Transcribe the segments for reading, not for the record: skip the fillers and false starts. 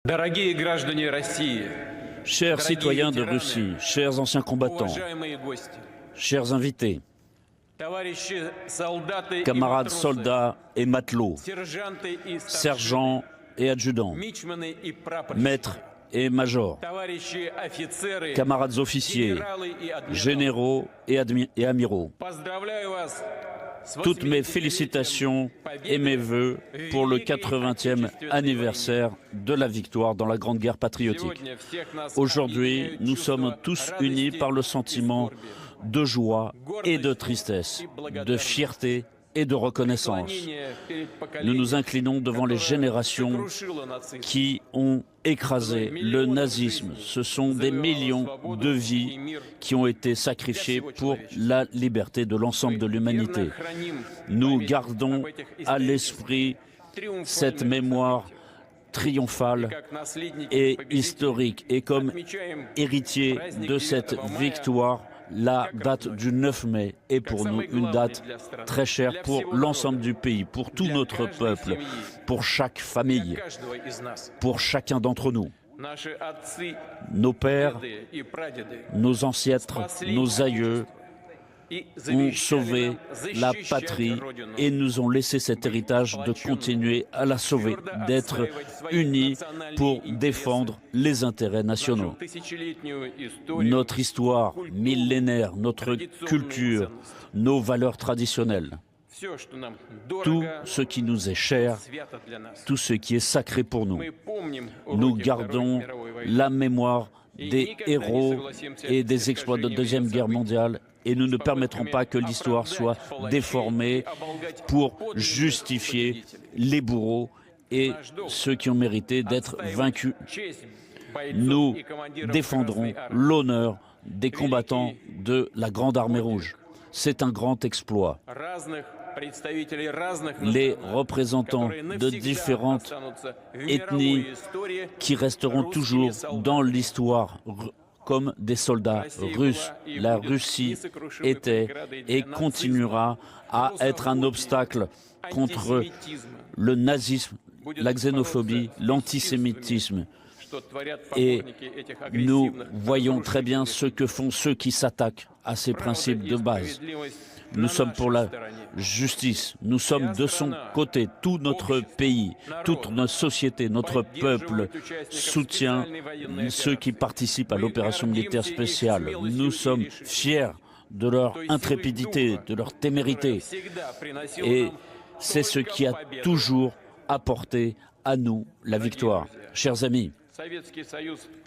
Дорогие граждане России, Chers дорогие citoyens de ветераны, Russie, chers anciens combattants, уважаемые гости, chers invités, товарищи солдаты и camarades матросы, soldats et matelots, сержанты и старшины, sergents et adjudants, мичманы и прапорщики, maîtres et majors, товарищи офицеры, camarades officiers, генералы и адмиралы. généraux et amiraux. Поздравляю вас с Toutes mes 80-летием félicitations et mes победы vœux в pour le Великой 80e Отечественной anniversaire de la victoire dans la Grande Guerre войне. patriotique. Сегодня всех нас Aujourd'hui, объединяют nous чувства sommes tous радости unis par le и sentiment скорби, de joie et de tristesse, de fierté et de reconnaissance. преклонение перед Nous nous поколением, inclinons devant les которое générations сокрушило нацизм. qui ont écrasé le nazisme. Ce sont des millions de vies qui ont été sacrifiées pour la liberté de l'ensemble de l'humanité. Nous gardons à l'esprit cette mémoire triomphale et historique. Et comme héritier de cette victoire, la date du 9 mai est pour nous une date très chère pour l'ensemble du pays, pour tout notre peuple, pour chaque famille, pour chacun d'entre nous. Nos pères, nos ancêtres, nos aïeux ont sauvé la patrie et nous ont laissé cet héritage de continuer à la sauver, d'être unis pour défendre les intérêts nationaux. Notre histoire millénaire, notre culture, nos valeurs traditionnelles, tout ce qui nous est cher, tout ce qui est sacré pour nous. Nous gardons la mémoire des héros et des exploits de la Deuxième Guerre mondiale et nous ne permettrons pas que l'histoire soit déformée pour justifier les bourreaux et ceux qui ont mérité d'être vaincus. Nous défendrons l'honneur des combattants de la Grande Armée Rouge. C'est un grand exploit. Les représentants de différentes ethnies qui resteront toujours dans l'histoire comme des soldats russes. La Russie était et continuera à être un obstacle contre le nazisme, la xénophobie, l'antisémitisme. Et nous voyons très bien ce que font ceux qui s'attaquent à ces principes de base. Nous sommes pour la justice, nous sommes de son côté, tout notre pays, toute notre société, notre peuple soutient ceux qui participent à l'opération militaire spéciale. Nous sommes fiers de leur intrépidité, de leur témérité. Et c'est ce qui a toujours apporté à nous la victoire. Chers amis,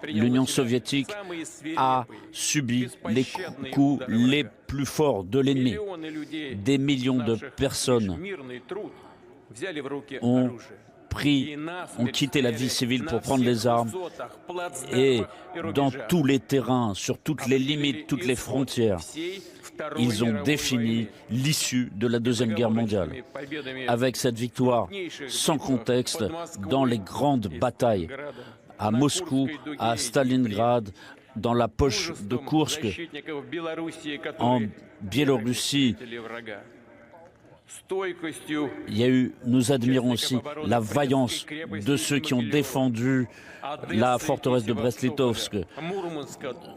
l'Union soviétique a subi les coups les plus forts de l'ennemi. Des millions de personnes ont quitté la vie civile pour prendre les armes et dans tous les terrains, sur toutes les limites, toutes les frontières, ils ont défini l'issue de la Deuxième Guerre mondiale. Avec cette victoire sans contexte dans les grandes batailles, à Moscou, à Stalingrad, dans la poche de Koursk, en Biélorussie. Nous admirons aussi la vaillance de ceux qui ont défendu la forteresse de Brest-Litovsk,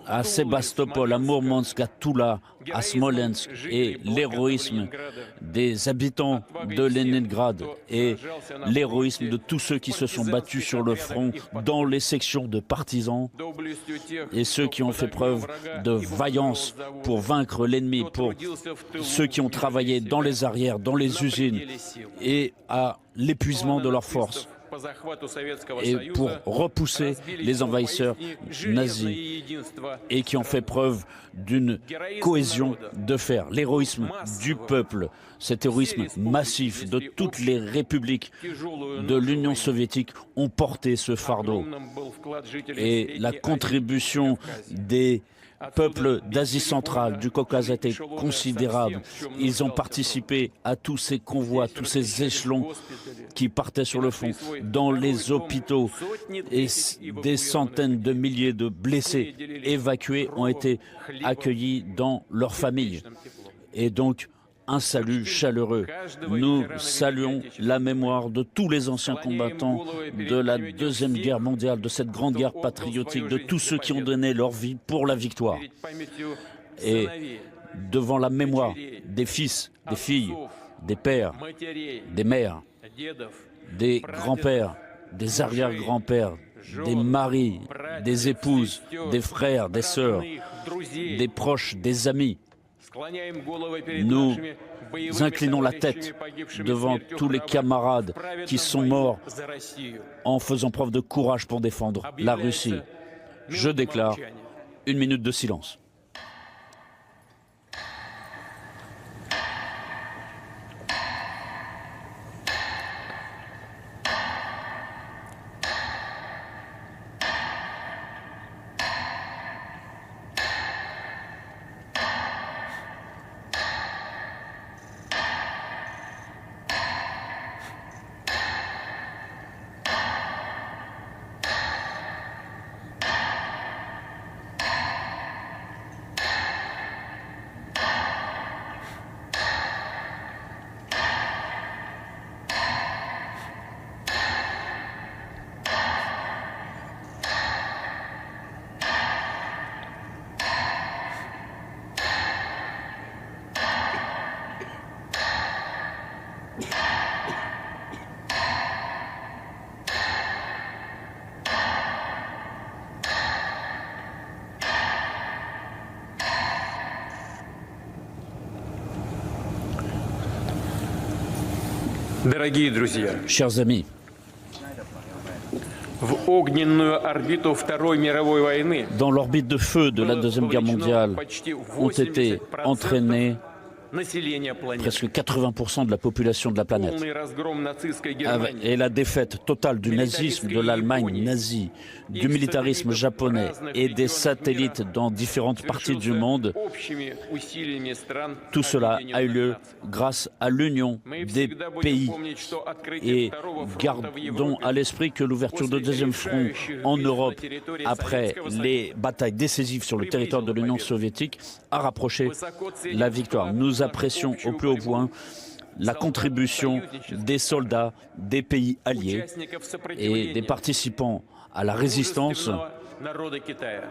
à Sébastopol, à Mourmansk, à Toula, à Smolensk, et l'héroïsme des habitants de Leningrad et l'héroïsme de tous ceux qui se sont battus sur le front dans les sections de partisans et ceux qui ont fait preuve de vaillance pour vaincre l'ennemi, pour ceux qui ont travaillé dans les arrières, dans les usines et à l'épuisement de leurs forces et pour repousser les envahisseurs nazis et qui ont fait preuve d'une cohésion de fer. L'héroïsme du peuple, cet héroïsme massif de toutes les républiques de l'Union soviétique ont porté ce fardeau. Et la contribution des peuples d'Asie centrale, du Caucase a été considérable. Ils ont participé à tous ces convois, tous ces échelons qui partaient sur le front, dans les hôpitaux, et des centaines de milliers de blessés évacués ont été accueillis dans leurs familles. Et donc, un salut chaleureux. Nous saluons la mémoire de tous les anciens combattants de la Deuxième Guerre mondiale, de cette grande guerre patriotique, de tous ceux qui ont donné leur vie pour la victoire. Et devant la mémoire des fils, des filles, des pères, des mères, des grands-pères, des arrière-grands-pères, des maris, des épouses, des frères, des sœurs, des proches, des amis, nous inclinons la tête devant tous les camarades qui sont morts en faisant preuve de courage pour défendre la Russie. Je déclare 1 minute de silence. Дорогие друзья, Chers amis, в огненную орбиту Второй мировой войны dans l'orbite de feu de la Deuxième Guerre mondiale почти ont été 80% entraînés населения планеты. presque 80% de la population de la planète. Полный разгром нацистской Германии. Et la défaite totale du nazisme, de l'Allemagne nazie, du militarisme japonais et des satellites dans différentes parties du monde, Общими усилиями стран tout cela a eu lieu объединенных grâce à l'union Мы des всегда будем pays. помнить, что открытие Et второго фронта в gardons Европе à l'esprit que l'ouverture de deuxième front en Europe, après les batailles décisives sur le territoire de l'Union soviétique, a rapproché la victoire. Nous apprécions au plus haut point la contribution des soldats des pays alliés участников et des сопротивления participants à la résistance, мужественного народа Китая.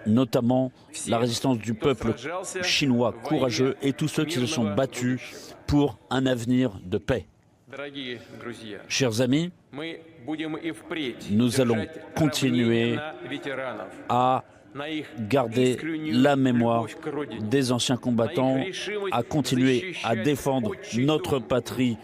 notamment la résistance du peuple chinois courageux et tous ceux qui se sont battus pour un avenir de paix. Дорогие друзья, Chers amis, мы будем и впредь nous allons держать continuer равнение на ветеранов, à на их garder искреннюю la mémoire любовь к родине, des anciens combattants, à continuer à défendre notre patrie,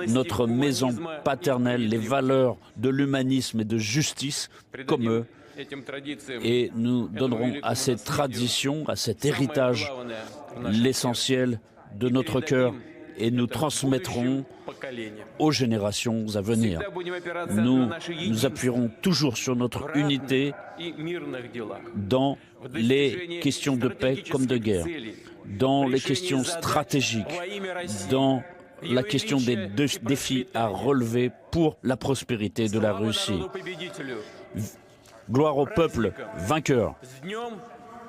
notre maison paternelle, les valeurs de l'humanisme et de justice comme eux. этим традициям Et nous donnerons à ces traditions, à cet héritage, l'essentiel de notre cœur et nous transmettrons aux générations à venir. Nous nous appuierons toujours sur notre unité dans les questions de paix comme de guerre, dans les questions stratégiques, dans la question des défis à relever pour la prospérité de la Russie. Gloire au peuple vainqueur.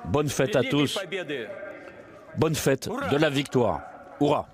Bonne fête à tous. Bonne fête de la victoire. Hurrah!